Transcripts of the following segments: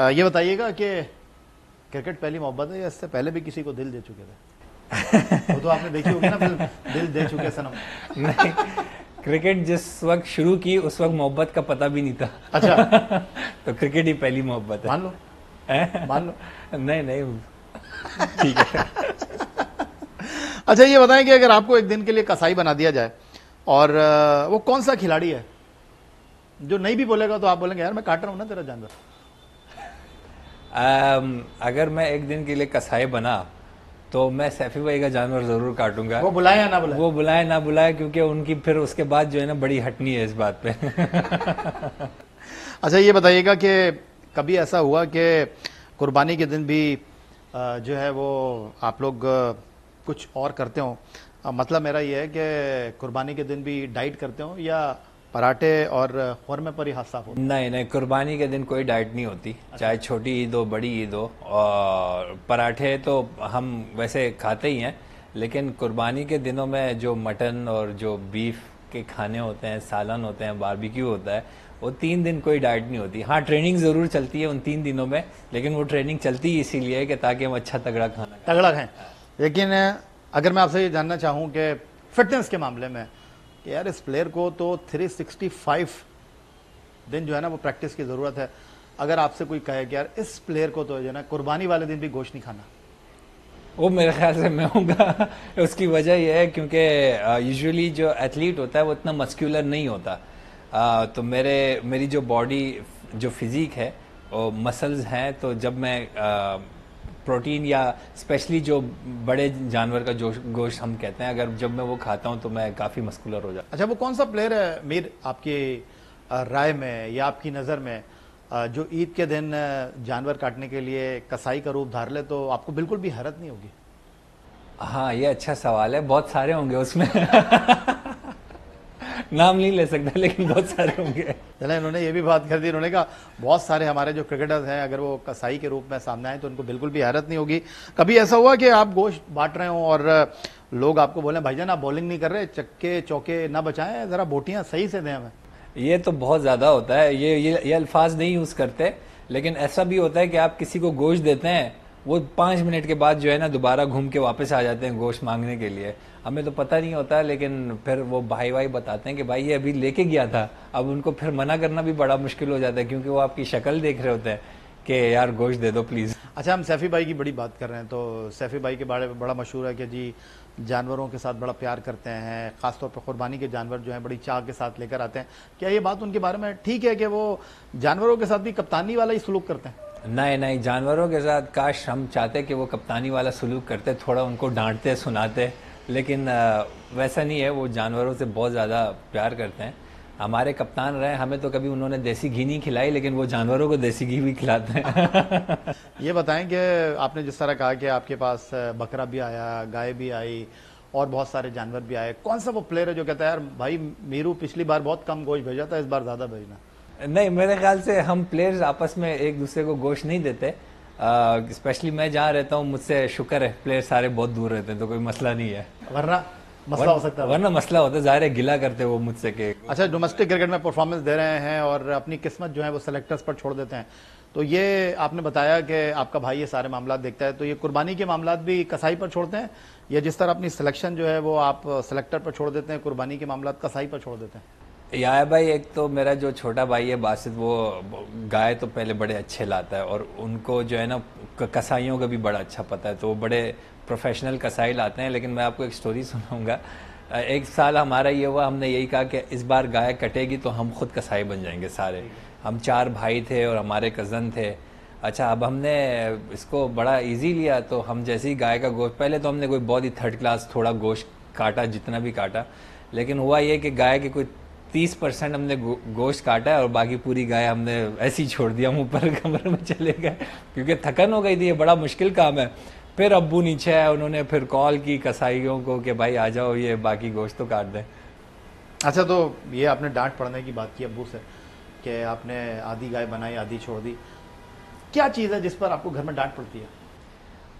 یہ بتائیے گا کہ کرکٹ پہلی محبت ہے یا اس سے پہلے بھی کسی کو دل دے چکے تھے؟ وہ تو آپ نے دیکھی ہوگی نا فلم دل دے چکے سنم. نہیں، کرکٹ جس وقت شروع کی اس وقت محبت کا پتہ بھی نہیں تھا. اچھا تو کرکٹ ہی پہلی محبت ہے. مان لو. نہیں ٹھیک ہے. اچھا یہ بتائیں کہ اگر آپ کو ایک دن کے لیے کسائی بنا دیا جائے اور وہ کون سا کھلاڑی ہے جو نہیں بھی بولے گا تو آپ بولیں گے یار میں کاٹ رہا ہوں نا تیرا جانور؟ اگر میں ایک دن کے لیے کسائی بنا تو میں سیفی بھائی کا جانور ضرور کاٹوں گا. وہ بلائے یا نہ بلائے؟ وہ بلائے نہ بلائے، کیونکہ ان کی پھر اس کے بعد جو ہے نا بڑی ہٹنی ہے اس بات پہ. اچھا یہ بتائیے گا کہ کبھی ایسا ہوا کہ قربانی کے دن بھی جو ہے وہ آپ لوگ کچھ اور کرتے ہوں؟ مطلب میرا یہ ہے کہ قربانی کے دن بھی ڈائٹ کرتے ہوں یا پراٹھے اور قورمے پر ہی ہاتھ صاف ہو؟ نہیں، قربانی کے دن کوئی ڈائٹ نہیں ہوتی، چاہے چھوٹی عید ہو بڑی عید ہو. اور پراٹھے تو ہم ویسے کھاتے ہی ہیں، لیکن قربانی کے دنوں میں جو مٹن اور جو بیف کے کھانے ہوتے ہیں، سالن ہوتے ہیں، باربیکیو ہوتا ہے، وہ 3 دن کوئی ڈائٹ نہیں ہوتی. ہاں ٹریننگ ضرور چلتی ہے ان 3 دنوں میں، لیکن وہ ٹریننگ چلتی ہی اسی لیے کہ تاکہ ہم اچھا تگڑا تگڑا کھائیں. لیکن اگر میں آپ سے یہ جاننا چاہوں کہ فٹنس کے معاملے میں کہ یار اس پلیئر کو تو 365 دن جو ہے نا وہ پریکٹس کی ضرورت ہے، اگر آپ سے کوئی کہے کہ یار اس پلیئر کو تو جو ہے نا قربانی والے دن بھی گوشت نہیں کھانا، وہ میرے خیال سے میں ہوں گا. اس کی وجہ یہ ہے کیونکہ یوزولی جو ایتھلیٹ ہوتا ہے وہ اتنا مسکولر نہیں ہوتا. تو میری جو باڈی جو فزیک ہے وہ مسلز ہیں، تو جب میں پروٹین یا اسپیشلی جو بڑے جانور کا گوشت ہم کہتے ہیں، اگر جب میں وہ کھاتا ہوں تو میں کافی مسکولر ہو جاتا ہوں. اچھا وہ کون سا پلیئر ہے میر آپ کی رائے میں یا آپ کی نظر میں جو عید کے دن جانور کاٹنے کے لیے کسائی کا روپ دھار لے تو آپ کو بالکل بھی حیرت نہیں ہوگی؟ ہاں یہ اچھا سوال ہے. بہت سارے ہوں گے اس میں. نام نہیں لے سکتا لیکن بہت سارے ہوں گے. چلیں انہوں نے یہ بھی بات کر دی، انہوں نے کہا بہت سارے ہمارے جو کرکٹرز ہیں اگر وہ کسائی کے روپ میں سامنے آئیں تو ان کو بالکل بھی حیرت نہیں ہوگی. کبھی ایسا ہوا کہ آپ گوشت بانٹ رہے ہوں اور لوگ آپ کو بولیں بھائی جان آپ بولنگ نہیں کر رہے، چکے چوکے نہ بچائیں، ذرا بوٹیاں صحیح سے دیں ہمیں؟ یہ تو بہت زیادہ ہوتا ہے. یہ الفاظ نہیں یوز کرتے، لیکن ایسا بھی ہوتا ہے کہ آپ کسی کو گوشت دیتے ہیں، وہ 5 منٹ کے بعد جو ہے نا دوبارہ گھوم کے واپس آ جاتے ہیں گوشت مانگنے کے لیے. ہمیں تو پتہ نہیں ہوتا، لیکن پھر وہ بھائی بتاتے ہیں کہ بھائی یہ ابھی لے کے گیا تھا. اب ان کو پھر منع کرنا بھی بڑا مشکل ہو جاتا ہے، کیونکہ وہ آپ کی شکل دیکھ رہے ہوتے ہیں کہ یار گوشت دے دو پلیز. اچھا ہم سیفی بھائی کی بڑی بات کر رہے ہیں تو سیفی بھائی کے بارے میں بڑا مشہور ہے کہ جی جانوروں کے ساتھ بڑا پیار کرتے ہیں، خاص طور پہ قربانی کے جانور جو ہیں بڑی چاہ کے ساتھ لے کر آتے ہیں. کیا یہ بات ان کے بارے میں ٹھیک ہے کہ وہ جانوروں کے ساتھ بھی کپتانی والا ہی سلوک کرتے ہیں؟ نہیں، جانوروں کے ساتھ کاش ہم چاہتے کہ وہ کپتانی والا سلوک کرتے، تھوڑا ان کو ڈانٹتے سناتے، لیکن ویسا نہیں ہے. وہ جانوروں سے بہت زیادہ پیار کرتے ہیں. ہمارے کپتان رہے، ہمیں تو کبھی انہوں نے دیسی گھی نہیں کھلائی، لیکن وہ جانوروں کو دیسی گھی بھی کھلاتے ہیں. یہ بتائیں کہ آپ نے جس طرح کہا کہ آپ کے پاس بکرا بھی آیا، گائے بھی آئی اور بہت سارے جانور بھی آئے، کون سا وہ پلیئر ہے جو کہتا ہے یار بھائی میرو پچھلی بار بہت کم گوشت بھیجا تھا، اس بار زیادہ بھیجنا؟ نہیں، میرے خیال سے ہم پلیئرز آپس میں ایک دوسرے کو گوشت نہیں دیتے. اسپیشلی میں جہاں رہتا ہوں مجھ سے شکر ہے پلیئر سارے بہت دور رہتے ہیں تو کوئی مسئلہ نہیں ہے. ورنہ مسئلہ ہو سکتا ہے. ورنہ مسئلہ ہوتا ہے، ظاہر ہے گلا کرتے وہ مجھ سے کہ اچھا ڈومیسٹک کرکٹ میں پرفارمنس دے رہے ہیں اور اپنی قسمت جو ہے وہ سلیکٹرز پر چھوڑ دیتے ہیں، تو یہ آپ نے بتایا کہ آپ کا بھائی یہ سارے معاملات دیکھتا ہے، تو یہ قربانی کے معاملات بھی کسائی پر چھوڑتے ہیں یا جس طرح اپنی سلیکشن جو ہے وہ آپ سلیکٹر پر چھوڑ دیتے ہیں، قربانی کے معاملات کسائی پر چھوڑ دیتے ہیں؟ یا بھائی ایک تو میرا جو چھوٹا بھائی ہے باسط، وہ گائے تو پہلے بڑے اچھے لاتا ہے اور ان کو جو ہے نا کسائیوں کا بھی بڑا اچھا پتہ ہے، تو وہ بڑے پروفیشنل کسائی لاتے ہیں. لیکن میں آپ کو ایک سٹوری سناؤں گا. ایک سال ہمارا یہ ہوا، ہم نے یہی کہا کہ اس بار گائے کٹے گی تو ہم خود کسائی بن جائیں گے سارے. ہم 4 بھائی تھے اور ہمارے کزن تھے. اچھا اب ہم نے اس کو بڑا ایزی لیا، تو ہم جیسے ہی گائے کا گوشت، پہلے تو ہم نے کوئی بہت ہی 3rd کلاس تھوڑا گوشت کاٹا جتنا بھی کاٹا، لیکن ہوا یہ کہ گائے کے کوئی 30% ہم نے گوشت کاٹا ہے اور باقی پوری گائے ہم نے ایسے ہی چھوڑ دیا، ہم اوپر کمرے میں چلے گئے کیونکہ تھکن ہو گئی تھی. یہ بڑا مشکل کام ہے. پھر ابو نیچے آئے، انہوں نے پھر کال کی کسائیوں کو کہ بھائی آ جاؤ یہ باقی گوشت تو کاٹ دیں. اچھا تو یہ آپ نے ڈانٹ پڑنے کی بات کی ابو سے کہ آپ نے آدھی گائے بنائی آدھی چھوڑ دی، کیا چیز ہے جس پر آپ کو گھر میں ڈانٹ پڑتی ہے؟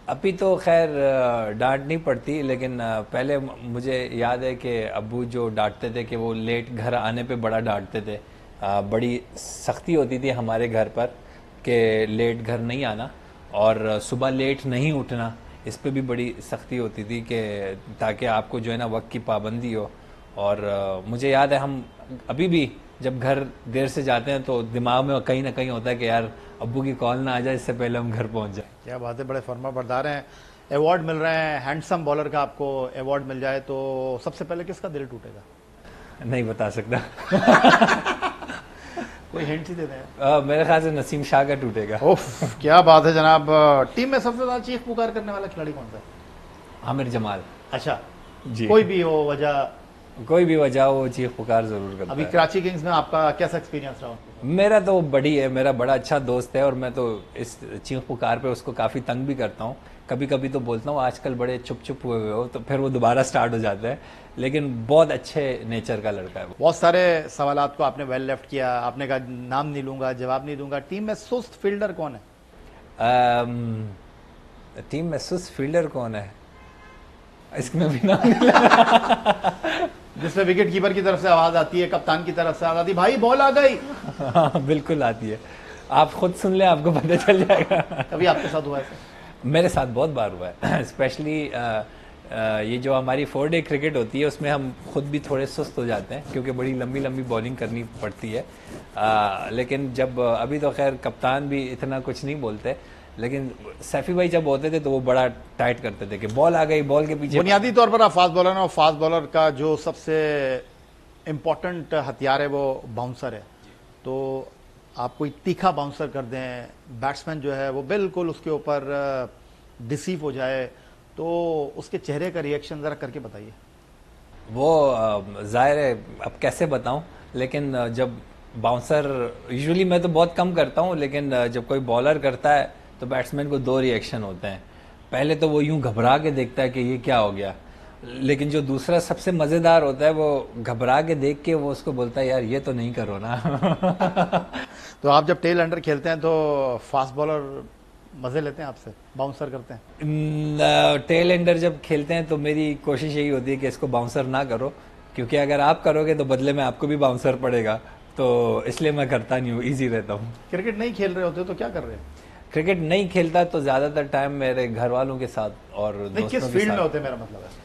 ابھی تو خیر ڈانٹ نہیں پڑتی، لیکن پہلے مجھے یاد ہے کہ ابو جو ڈانٹتے تھے کہ وہ لیٹ گھر آنے پہ بڑا ڈانٹتے تھے. بڑی سختی ہوتی تھی ہمارے گھر پر. کہ لیٹ گھر نہیں آنا اور صبح لیٹ نہیں اٹھنا، اس پہ بھی بڑی سختی ہوتی تھی کہ تاکہ آپ کو جو ہے نا وقت کی پابندی ہو. اور مجھے یاد ہے ہم ابھی بھی جب گھر دیر سے جاتے ہیں تو دماغ میں کہیں نہ کہیں ہوتا ہے کہ یار ابو کی کال نہ آ جائے اس سے پہلے ہم گھر پہنچ جائیں. کیا بات ہے، بڑے فرما بردار ہیں. ایوارڈ مل رہے ہیں، ہینڈسم بالر کا آپ کو ایوارڈ مل جائے تو سب سے پہلے کس کا دل ٹوٹے گا؟ نہیں بتا سکتا. کوئی ہنٹ ہی دے دیں. میرے خیال سے نسیم شاہ کا ٹوٹے گا. اوف، کیا بات ہے جناب. ٹیم میں سب سے زیادہ چیخ پکار کرنے والا کھلاڑی کون سا ہے؟ عامر جمال. اچھا، جی کوئی بھی ہو وجہ. کوئی بھی وجہ ہو چیخ پکار ضرور کرتا ابھی ہے. کراچی کنگز میں آپ کا کیسا ایکسپیرینس رہا؟ میرا تو بڑی ہے، میرا بڑا اچھا دوست ہے اور میں تو اس چیخ پکار پہ اس کو کافی تنگ بھی کرتا ہوں. کبھی کبھی تو بولتا ہوں آج کل بڑے چپ چپ ہوئے ہو، تو پھر وہ دوبارہ سٹارٹ ہو جاتا ہے. لیکن بہت اچھے نیچر کا لڑکا ہے وہ. بہت سارے سوالات کو آپ نے ویل لیفٹ کیا. آپ نے کہا نام نہیں لوں گا، جواب نہیں دوں گا. ٹیم میں سست فیلڈر کون ہے؟ ٹیم میں سست فیلڈر کون ہے؟ اس میں بھی نام نہیں لینا. جس میں وکٹ کیپر کی طرف سے آواز آتی ہے، کپتان کی طرف سے آواز آتی ہے، بھائی بال آ گئی. ہاں بالکل آتی ہے، آپ خود سن لیں آپ کو پتہ چل جائے گا. کبھی آپ کے ساتھ ہوا ایسا؟ میرے ساتھ بہت بار ہوا ہے. اسپیشلی یہ جو ہماری 4 ڈے کرکٹ ہوتی ہے اس میں ہم خود بھی تھوڑے سست ہو جاتے ہیں کیونکہ بڑی لمبی لمبی بالنگ کرنی پڑتی ہے. لیکن جب ابھی تو خیر کپتان بھی اتنا کچھ نہیں بولتے، لیکن سیفی بھائی جب ہوتے تھے تو وہ بڑا ٹائٹ کرتے تھے کہ بال آ گئی، بال کے پیچھے. بنیادی طور پر آپ فاسٹ بالر ہیں اور فاسٹ بالر کا جو سب سے امپورٹنٹ ہتھیار ہے وہ باؤنسر ہے. تو آپ کوئی تیکھا باؤنسر کر دیں، بیٹسمین جو ہے وہ بالکل اس کے اوپر ڈسیو ہو جائے، تو اس کے چہرے کا ریئیکشن ذرا کر کے بتائیے. وہ ظاہر ہے اب کیسے بتاؤں، لیکن جب باؤنسر یوزلی میں تو بہت کم کرتا ہوں، لیکن جب کوئی بالر کرتا ہے تو بیٹسمین کو 2 ریئیکشن ہوتے ہیں. پہلے تو وہ یوں گھبرا کے دیکھتا ہے کہ یہ کیا ہو گیا، لیکن جو دوسرا سب سے مزیدار ہوتا ہے وہ گھبرا کے دیکھ کے وہ اس کو بولتا ہے یار یہ تو نہیں کرو نا. تو آپ جب ٹیل انڈر کھیلتے ہیں تو فاسٹ بالر مزے لیتے ہیں آپ سے، باؤنسر کرتے ہیں؟ ٹیل اینڈر جب کھیلتے ہیں تو میری کوشش یہی ہوتی ہے کہ اس کو باؤنسر نہ کرو، کیونکہ اگر آپ کرو گے تو بدلے میں آپ کو بھی باؤنسر پڑے گا، تو اس لیے میں کرتا نہیں ہوں، ایزی رہتا ہوں. کرکٹ نہیں کھیل رہے ہوتے تو کیا کر رہے ہیں؟ کرکٹ نہیں کھیلتا تو زیادہ تر ٹائم میرے گھر والوں کے ساتھ اور نہیں، دوستوں کس کے فیلڈ میں ساتھ. ہوتے ہیں میرا مطلب ہے.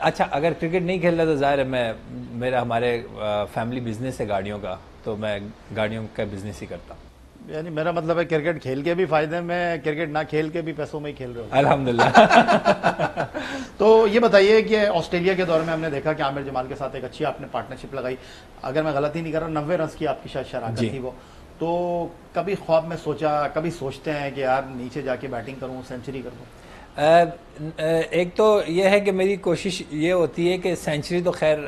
اچھا اگر کرکٹ نہیں کھیلتا تو ظاہر ہے میرا ہمارے فیملی بزنس ہے گاڑیوں کا، تو میں گاڑیوں کا بزنس ہی کرتا ہوں. یعنی میرا مطلب ہے کرکٹ کھیل کے بھی فائدے میں، کرکٹ نہ کھیل کے بھی پیسوں میں ہی کھیل رہے ہو. الحمدللہ. تو یہ بتائیے کہ آسٹریلیا کے دور میں ہم نے دیکھا کہ عامر جمال کے ساتھ ایک اچھی آپ نے پارٹنرشپ لگائی. اگر میں غلطی نہیں کر رہا 90 رنز کی آپ کی شاید شراکت جی. تھی وہ. تو کبھی خواب میں سوچا، کبھی سوچتے ہیں کہ یار نیچے جا کے بیٹنگ کروں، سینچری کر دوں؟ ایک تو یہ ہے کہ میری کوشش یہ ہوتی ہے کہ سینچری تو خیر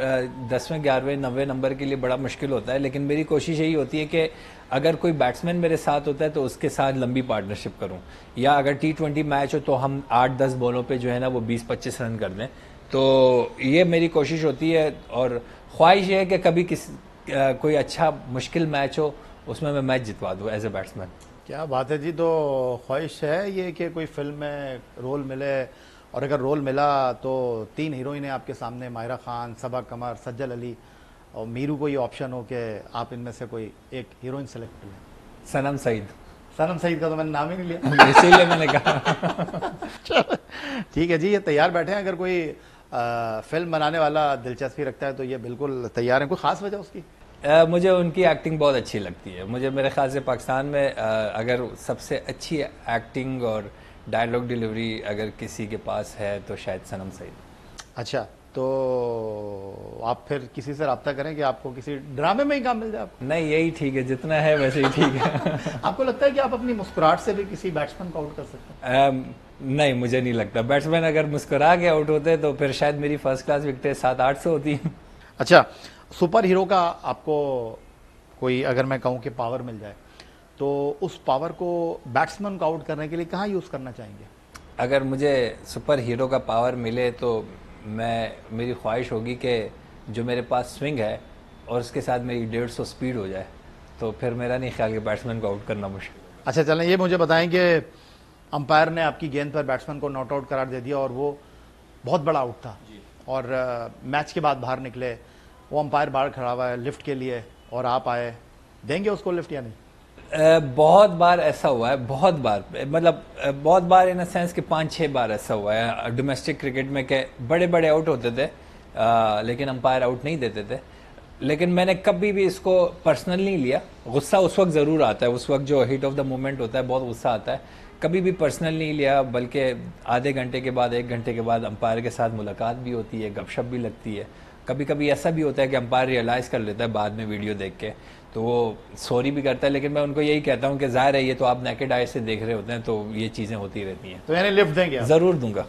10ویں 11ویں 90 نمبر کے لیے بڑا مشکل ہوتا ہے، لیکن میری کوشش یہی ہوتی ہے کہ اگر کوئی بیٹسمین میرے ساتھ ہوتا ہے تو اس کے ساتھ لمبی پارٹنرشپ کروں، یا اگر T20 میچ ہو تو ہم 8-10 بالوں پہ جو ہے نا وہ 20-25 رن کر دیں. تو یہ میری کوشش ہوتی ہے اور خواہش یہ ہے کہ کبھی کوئی اچھا مشکل میچ ہو اس میں میچ جتوا دوں ایز اے بیٹسمین. کیا بات ہے جی. تو خواہش ہے یہ کہ کوئی فلم میں رول ملے، اور اگر رول ملا تو 3 ہیروئنیں آپ کے سامنے، ماہرہ خان، صبا قمر، سجل علی اور میرو کو یہ آپشن ہو کہ آپ ان میں سے کوئی ایک ہیروئن سلیکٹ کریں. سنم سعید. سنم سعید کا تو میں نے نام ہی نہیں لیا. اسی لیے میں نے کہا. ٹھیک ہے جی، یہ تیار بیٹھے ہیں. اگر کوئی فلم بنانے والا دلچسپی رکھتا ہے تو یہ بالکل تیار ہیں. کوئی خاص وجہ اس کی؟ مجھے ان کی ایکٹنگ بہت اچھی لگتی ہے. مجھے میرے خیال سے پاکستان میں اگر سب سے اچھی ایکٹنگ اور ڈائلاگ ڈیلیوری اگر کسی کے پاس ہے تو شاید سنم سعید. اچھا، تو آپ پھر کسی سے رابطہ کریں کہ آپ کو کسی ڈرامے میں ہی کام مل جائے آپ کو؟ نہیں یہی ٹھیک ہے، جتنا ہے ویسے ہی ٹھیک ہے. آپ کو لگتا ہے کہ آپ اپنی مسکراہٹ سے بھی کسی بیٹسمین کو آؤٹ کر سکتے ہیں؟ نہیں مجھے نہیں لگتا. بیٹسمین اگر مسکرا کے آؤٹ ہوتے تو پھر شاید میری فرسٹ کلاس وکٹیں 700-800 ہوتی ہیں. اچھا، سپر ہیرو کا آپ کو کوئی اگر میں کہوں کہ پاور مل جائے تو اس پاور کو بیٹسمین کو آؤٹ کرنے کے لیے کہاں یوز کرنا چاہیں گے؟ اگر مجھے سپر ہیرو کا پاور ملے تو میری خواہش ہوگی کہ جو میرے پاس سوئنگ ہے اور اس کے ساتھ میری 150 سپیڈ ہو جائے، تو پھر میرا نہیں خیال کہ بیٹسمین کو آؤٹ کرنا مشکل. اچھا چلیں، یہ مجھے بتائیں کہ امپائر نے آپ کی گیند پر بیٹسمین کو ناٹ آؤٹ قرار دے دیا اور وہ بہت بڑا آؤٹ تھا اور میچ کے بعد باہر نکلے، وہ امپائر باہر کھڑا ہوا ہے لفٹ کے لیے اور آپ آئے، دیں گے اس کو لفٹ یا نہیں؟ بہت بار ایسا ہوا ہے، بہت بار، مطلب بہت بار ان سینس کہ 5-6 بار ایسا ہوا ہے ڈومیسٹک کرکٹ میں کہ بڑے بڑے آؤٹ ہوتے تھے لیکن امپائر آؤٹ نہیں دیتے تھے. لیکن میں نے کبھی بھی اس کو پرسنل نہیں لیا. غصہ اس وقت ضرور آتا ہے، اس وقت جو ہیٹ آف دا مومنٹ ہوتا ہے بہت غصہ آتا ہے. کبھی بھی پرسنل نہیں لیا، بلکہ آدھے گھنٹے کے بعد 1 گھنٹے کے بعد امپائر کے ساتھ ملاقات بھی ہوتی ہے، گپ شپ بھی لگتی ہے. کبھی کبھی ایسا بھی ہوتا ہے کہ امپائر ریئلائز کر لیتا ہے بعد میں ویڈیو دیکھ کے تو وہ سوری بھی کرتا ہے. لیکن میں ان کو یہی کہتا ہوں کہ ظاہر ہے یہ تو آپ نیکڈ آئی سے دیکھ رہے ہوتے ہیں تو یہ چیزیں ہوتی رہتی ہیں. تو یعنی لفٹ دیں گے آپ؟ ضرور دوں گا.